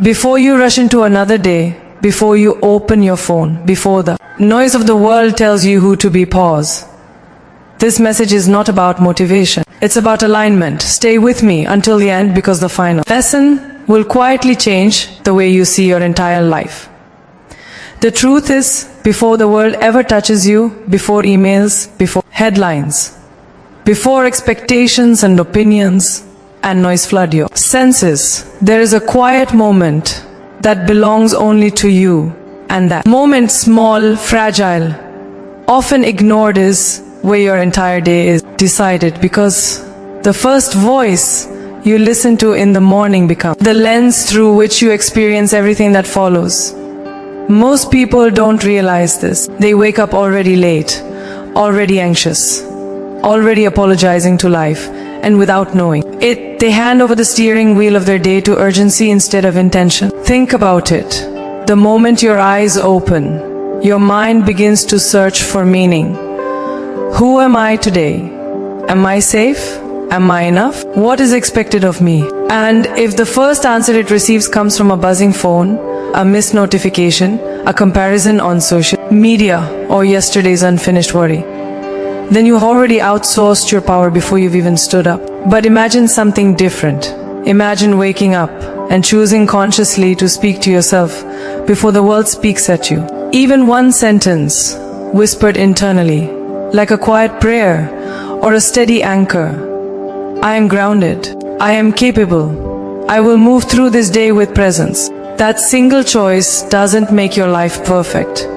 Before you rush into another day, before you open your phone, before the noise of the world tells you who to be, pause. This message is not about motivation. It's about alignment. Stay with me until the end, because the final lesson will quietly change the way you see your entire life. The truth is, before the world ever touches you, before emails, before headlines, before expectations and opinions and noise flood your senses, there is a quiet moment that belongs only to you. And that moment, small, fragile, often ignored, is where your entire day is decided, because the first voice you listen to in the morning becomes the lens through which you experience everything that follows. Most people don't realize this. They wake up already late, already anxious, already apologizing to life, and without knowing it, they hand over the steering wheel of their day to urgency instead of intention. Think about it. The moment your eyes open, your mind begins to search for meaning. Who am I today? Am I safe? Am I enough? What is expected of me? And if the first answer it receives comes from a buzzing phone, a missed notification, a comparison on social media, or yesterday's unfinished worry, then you've already outsourced your power before you've even stood up. But imagine something different. Imagine waking up and choosing consciously to speak to yourself before the world speaks at you. Even one sentence, whispered internally, like a quiet prayer or a steady anchor. I am grounded. I am capable. I will move through this day with presence. That single choice doesn't make your life perfect,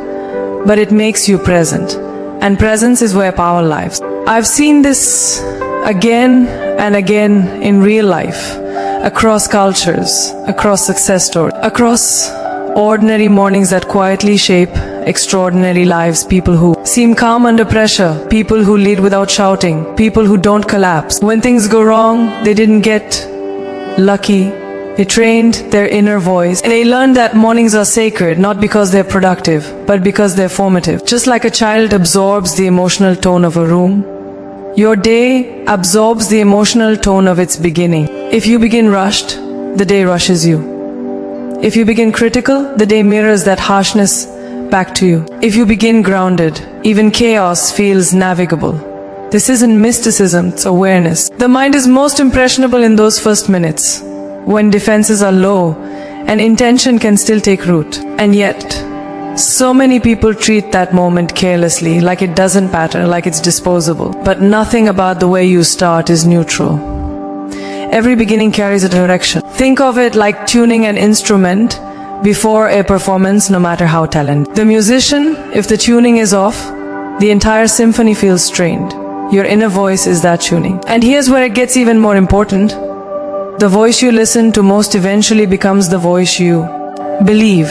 but it makes you present. And presence is where power lives. I've seen this again and again in real life, across cultures, across success stories, across ordinary mornings that quietly shape extraordinary lives. People who seem calm under pressure, people who lead without shouting, people who don't collapse. When things go wrong, they didn't get lucky. They trained their inner voice, and they learned that mornings are sacred, not because they're productive, but because they're formative. Just like a child absorbs the emotional tone of a room, your day absorbs the emotional tone of its beginning. If you begin rushed, the day rushes you. If you begin critical, the day mirrors that harshness back to you. If you begin grounded, even chaos feels navigable. This isn't mysticism, it's awareness. The mind is most impressionable in those first minutes, when defenses are low and intention can still take root. And yet, so many people treat that moment carelessly, like it doesn't matter, like it's disposable. But nothing about the way you start is neutral. Every beginning carries a direction. Think of it like tuning an instrument before a performance, no matter how talented. The musician, if the tuning is off, the entire symphony feels strained. Your inner voice is that tuning. And here's where it gets even more important. The voice you listen to most eventually becomes the voice you believe.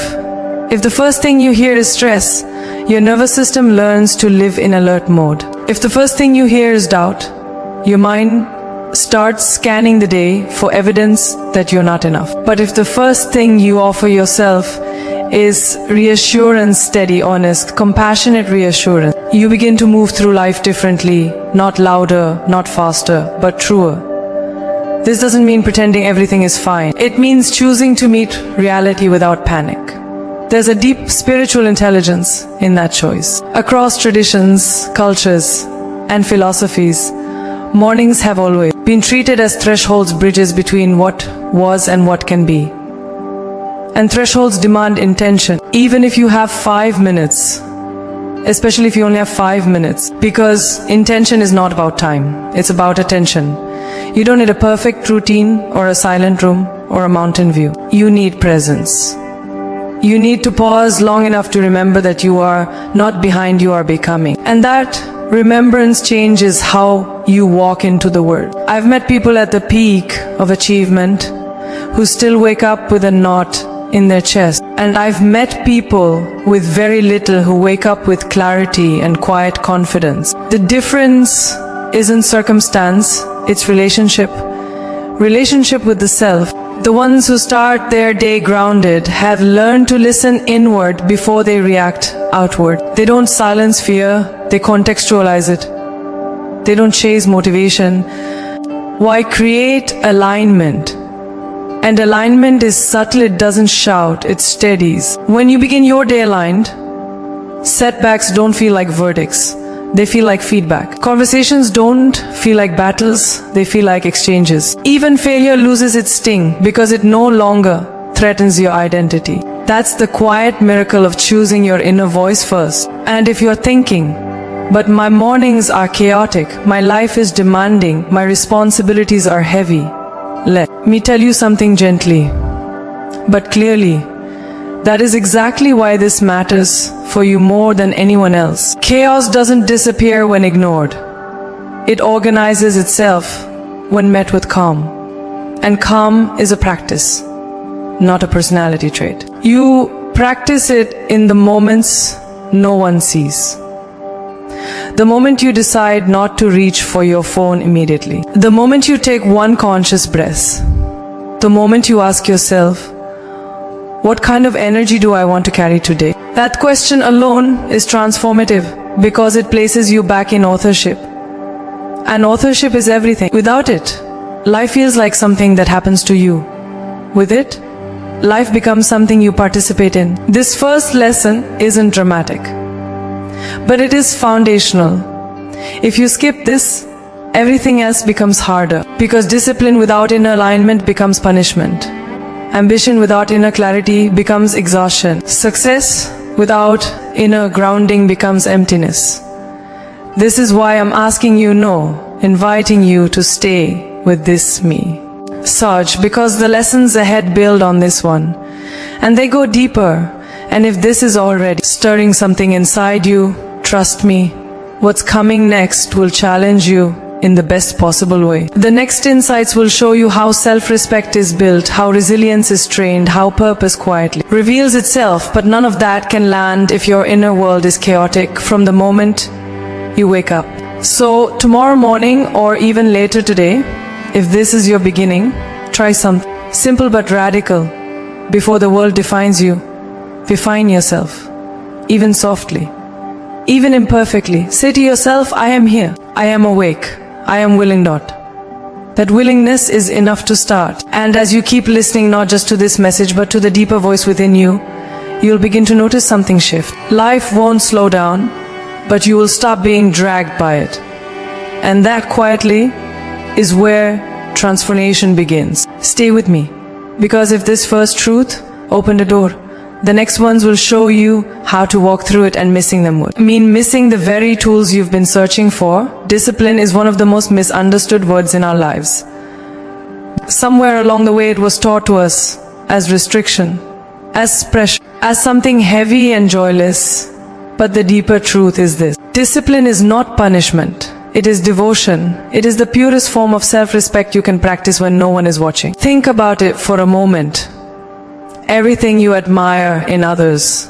If the first thing you hear is stress, your nervous system learns to live in alert mode. If the first thing you hear is doubt, your mind starts scanning the day for evidence that you're not enough. But if the first thing you offer yourself is reassurance, steady, honest, compassionate reassurance, you begin to move through life differently, not louder, not faster, but truer. This doesn't mean pretending everything is fine. It means choosing to meet reality without panic. There's a deep spiritual intelligence in that choice. Across traditions, cultures, and philosophies, mornings have always been treated as thresholds, bridges between what was and what can be. And thresholds demand intention, even if you have 5 minutes, especially if you only have 5 minutes, because intention is not about time, it's about attention. You don't need a perfect routine or a silent room or a mountain view. You need presence. You need to pause long enough to remember that you are not behind, you are becoming. And that remembrance changes how you walk into the world. I've met people at the peak of achievement who still wake up with a knot in their chest. And I've met people with very little who wake up with clarity and quiet confidence. The difference isn't circumstance, it's relationship. Relationship with the self. The ones who start their day grounded have learned to listen inward before they react outward. They don't silence fear, they contextualize it. They don't chase motivation. Why create alignment And alignment is subtle, it doesn't shout, it steadies. When you begin your day aligned, setbacks don't feel like verdicts. They feel like feedback. Conversations don't feel like battles, they feel like exchanges. Even failure loses its sting because it no longer threatens your identity. That's the quiet miracle of choosing your inner voice first. And if you're thinking, but my mornings are chaotic, my life is demanding, my responsibilities are heavy, let me tell you something gently, but clearly. That is exactly why this matters for you more than anyone else. Chaos doesn't disappear when ignored. It organizes itself when met with calm. And calm is a practice, not a personality trait. You practice it in the moments no one sees. The moment you decide not to reach for your phone immediately. The moment you take one conscious breath. The moment you ask yourself, what kind of energy do I want to carry today? That question alone is transformative because it places you back in authorship. And authorship is everything. Without it, life feels like something that happens to you. With it, life becomes something you participate in. This first lesson isn't dramatic, but it is foundational. If you skip this, everything else becomes harder. Because discipline without inner alignment becomes punishment. Ambition without inner clarity becomes exhaustion. Success without inner grounding becomes emptiness. This is why I'm asking you no, inviting you to stay with this me. Sarge, because the lessons ahead build on this one. And they go deeper. And if this is already stirring something inside you, trust me, what's coming next will challenge you in the best possible way. The next insights will show you how self-respect is built, how resilience is trained, how purpose quietly reveals itself, but none of that can land if your inner world is chaotic from the moment you wake up. So tomorrow morning or even later today, if this is your beginning, try something simple but radical. Before the world defines you, define yourself, even softly, even imperfectly. Say to yourself, I am here, I am awake, I am willing. That willingness is enough to start. And as you keep listening not just to this message but to the deeper voice within you, you'll begin to notice something shift. Life won't slow down, but you will stop being dragged by it. And that quietly is where transformation begins. Stay with me, because if this first truth opened a door, the next ones will show you how to walk through it, and missing them would mean missing the very tools you've been searching for. Discipline is one of the most misunderstood words in our lives. Somewhere along the way it was taught to us as restriction, as pressure, as something heavy and joyless. But the deeper truth is this: discipline is not punishment. It is devotion. It is the purest form of self-respect you can practice when no one is watching. Think about it for a moment. Everything you admire in others,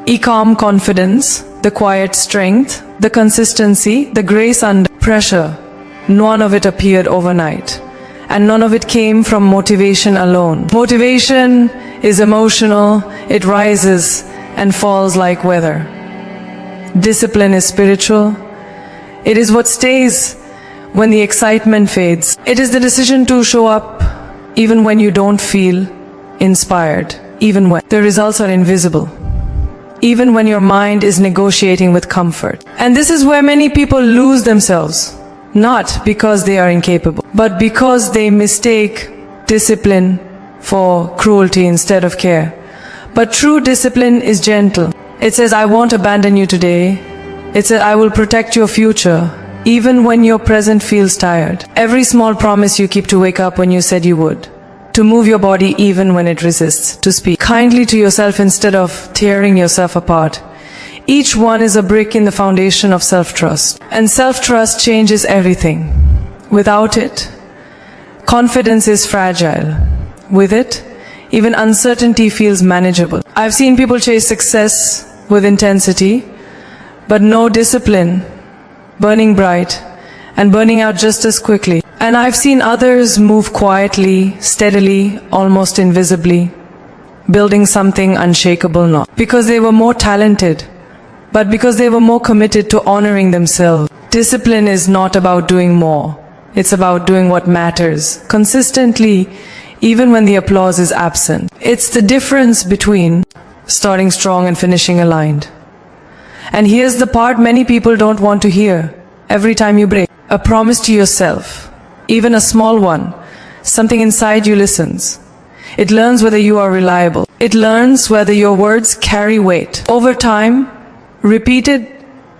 the calm confidence, the quiet strength, the consistency, the grace under pressure, none of it appeared overnight. And none of it came from motivation alone. Motivation is emotional, it rises and falls like weather. Discipline is spiritual. It is what stays when the excitement fades. It is the decision to show up even when you don't feel inspired, even when the results are invisible, even when your mind is negotiating with comfort. And this is where many people lose themselves, not because they are incapable, but because they mistake discipline for cruelty instead of care. But true discipline is gentle. It says, I won't abandon you today. It says, I will protect your future, even when your present feels tired. Every small promise you keep to wake up when you said you would, to move your body even when it resists, to speak kindly to yourself instead of tearing yourself apart. Each one is a brick in the foundation of self-trust. And self-trust changes everything. Without it, confidence is fragile. With it, even uncertainty feels manageable. I've seen people chase success with intensity, but no discipline, burning bright and burning out just as quickly. And I've seen others move quietly, steadily, almost invisibly, building something unshakable, not because they were more talented, but because they were more committed to honoring themselves. Discipline is not about doing more. It's about doing what matters, consistently, even when the applause is absent. It's the difference between starting strong and finishing aligned. And here's the part many people don't want to hear. Every time you break a promise to yourself, even a small one, something inside you listens. It learns whether you are reliable. It learns whether your words carry weight. Over time, repeated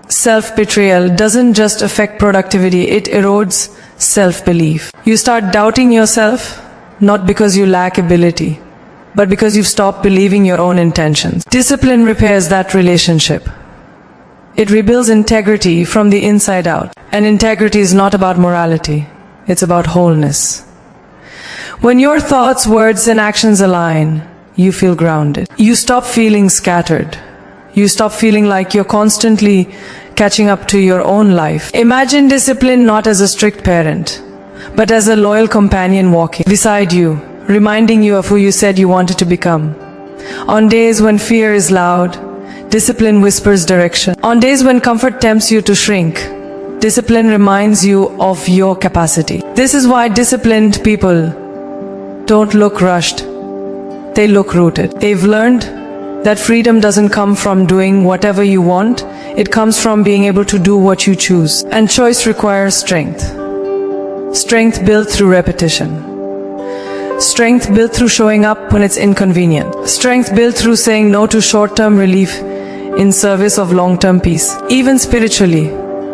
self-betrayal doesn't just affect productivity, it erodes self-belief. You start doubting yourself, not because you lack ability, but because you've stopped believing your own intentions. Discipline repairs that relationship. It rebuilds integrity from the inside out. And integrity is not about morality, it's about wholeness. When your thoughts, words, and actions align, you feel grounded. You stop feeling scattered. You stop feeling like you're constantly catching up to your own life. Imagine discipline not as a strict parent, but as a loyal companion walking beside you, reminding you of who you said you wanted to become. On days when fear is loud, discipline whispers direction. On days when comfort tempts you to shrink, discipline reminds you of your capacity. This is why disciplined people don't look rushed. They look rooted. They've learned that freedom doesn't come from doing whatever you want. It comes from being able to do what you choose. And choice requires strength. Strength built through repetition. Strength built through showing up when it's inconvenient. Strength built through saying no to short-term relief in service of long-term peace. Even spiritually,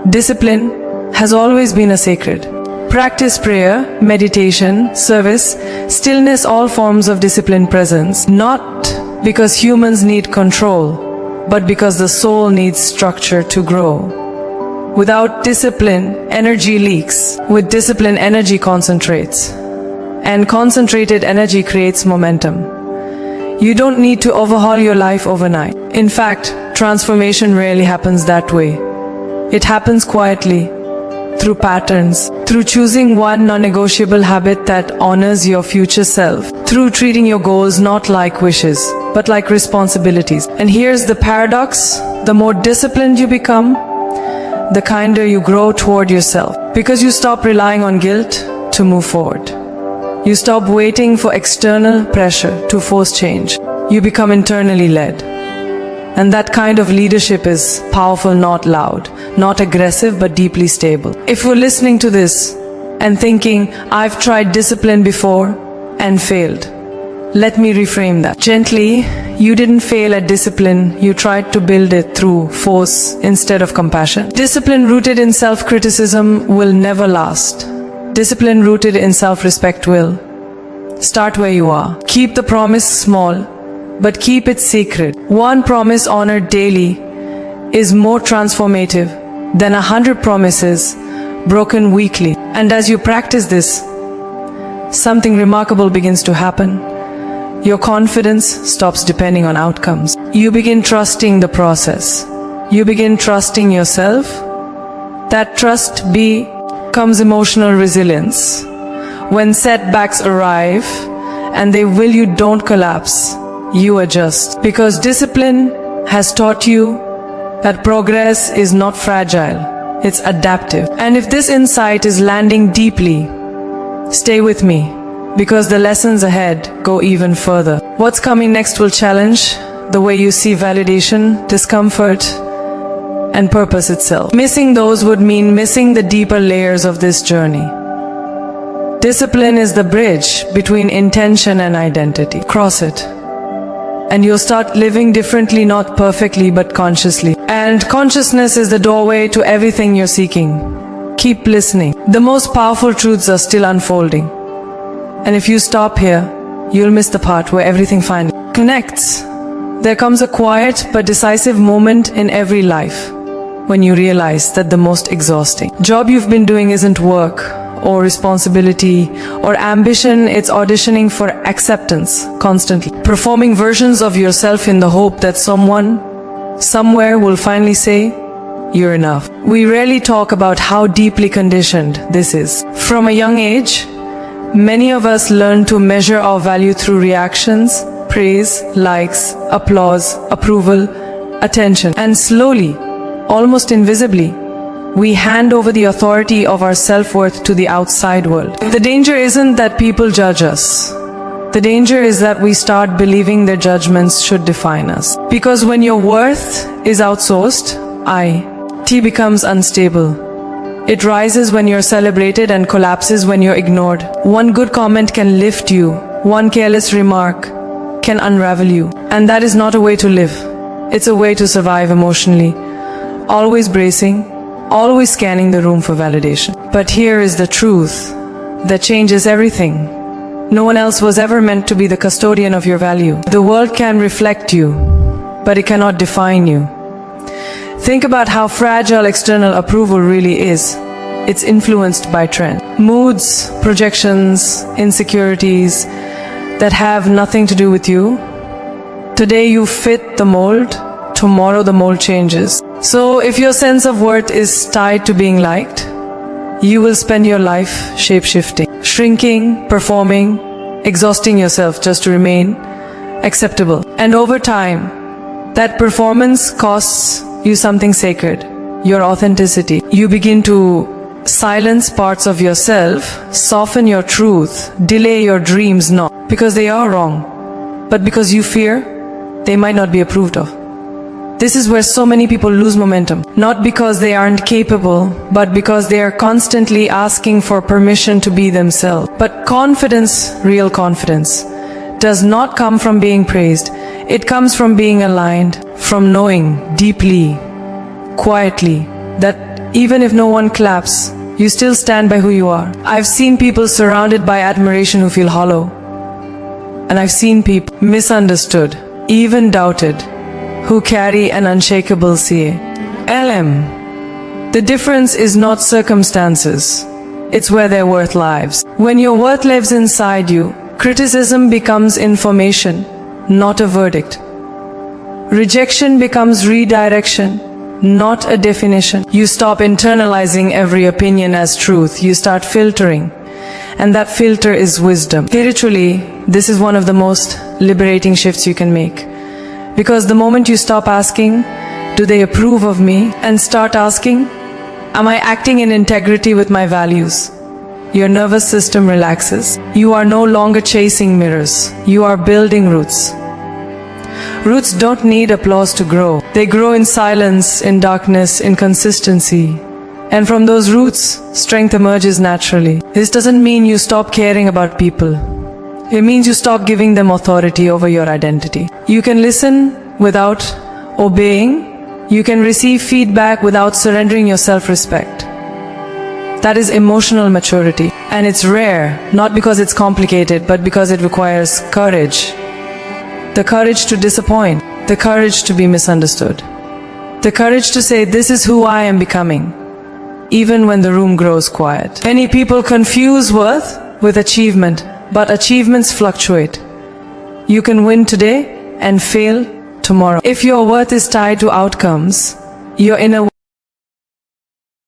discipline has always been a sacred. Practice prayer, meditation, service, stillness, all forms of disciplined presence, not because humans need control, but because the soul needs structure to grow. Without discipline, energy leaks. With discipline, energy concentrates. And concentrated energy creates momentum. You don't need to overhaul your life overnight. In fact, transformation rarely happens that way. It happens quietly, through patterns, through choosing one non-negotiable habit that honors your future self, through treating your goals not like wishes, but like responsibilities. And here's the paradox: the more disciplined you become, the kinder you grow toward yourself. Because you stop relying on guilt to move forward. You stop waiting for external pressure to force change. You become internally led. And that kind of leadership is powerful, not loud, not aggressive, but deeply stable. If you're listening to this and thinking, I've tried discipline before and failed, let me reframe that. Gently, you didn't fail at discipline, you tried to build it through force instead of compassion. Discipline rooted in self-criticism will never last. Discipline rooted in self-respect will. Start where you are. Keep the promise small, but keep it sacred. One promise honored daily is more transformative than 100 promises broken weekly. And as you practice this, something remarkable begins to happen. Your confidence stops depending on outcomes. You begin trusting the process. You begin trusting yourself. That trust becomes emotional resilience. When setbacks arrive and they will, you don't collapse. You adjust. Because discipline has taught you that progress is not fragile, it's adaptive. And if this insight is landing deeply, stay with me, because the lessons ahead go even further. What's coming next will challenge the way you see validation, discomfort, and purpose itself. Missing those would mean missing the deeper layers of this journey. Discipline is the bridge between intention and identity. Cross it, and you'll start living differently, not perfectly, but consciously. And consciousness is the doorway to everything you're seeking. Keep listening. The most powerful truths are still unfolding. And if you stop here, you'll miss the part where everything finally connects. There comes a quiet but decisive moment in every life when you realize that the most exhausting job you've been doing isn't work or responsibility or ambition, it's auditioning for acceptance constantly. Performing versions of yourself in the hope that someone, somewhere will finally say, you're enough. We rarely talk about how deeply conditioned this is. From a young age, many of us learn to measure our value through reactions, praise, likes, applause, approval, attention. And slowly, almost invisibly, we hand over the authority of our self-worth to the outside world. The danger isn't that people judge us. The danger is that we start believing their judgments should define us. Because when your worth is outsourced, T becomes unstable. It rises when you're celebrated and collapses when you're ignored. One good comment can lift you. One careless remark can unravel you. And that is not a way to live. It's a way to survive emotionally. Always bracing, always scanning the room for validation. But here is the truth that changes everything. No one else was ever meant to be the custodian of your value. The world can reflect you, but it cannot define you. Think about how fragile external approval really is. It's influenced by trend. Moods, projections, insecurities that have nothing to do with you. Today you fit the mold, tomorrow the mold changes. So if your sense of worth is tied to being liked, you will spend your life shape-shifting, shrinking, performing, exhausting yourself just to remain acceptable. And over time, that performance costs you something sacred, your authenticity. You begin to silence parts of yourself, soften your truth, delay your dreams, not because they are wrong, but because you fear they might not be approved of. This is where so many people lose momentum, not because they aren't capable, but because they are constantly asking for permission to be themselves. But confidence, real confidence, does not come from being praised. It comes from being aligned, from knowing deeply, quietly, that even if no one claps, you still stand by who you are. I've seen people surrounded by admiration who feel hollow. And I've seen people misunderstood, even doubted, who carry an unshakable CA. The difference is not circumstances, it's where their worth lives. When your worth lives inside you, criticism becomes information, not a verdict. Rejection becomes redirection, not a definition. You stop internalizing every opinion as truth. You start filtering. And that filter is wisdom. Spiritually, this is one of the most liberating shifts you can make. Because the moment you stop asking, do they approve of me? And start asking, am I acting in integrity with my values? Your nervous system relaxes. You are no longer chasing mirrors. You are building roots. Roots don't need applause to grow. They grow in silence, in darkness, in consistency. And from those roots, strength emerges naturally. This doesn't mean you stop caring about people. It means you stop giving them authority over your identity. You can listen without obeying. You can receive feedback without surrendering your self-respect. That is emotional maturity. And it's rare, not because it's complicated, but because it requires courage. The courage to disappoint. The courage to be misunderstood. The courage to say, this is who I am becoming, even when the room grows quiet. Many people confuse worth with achievement, but achievements fluctuate. You can win today and fail tomorrow. If your worth is tied to outcomes, your inner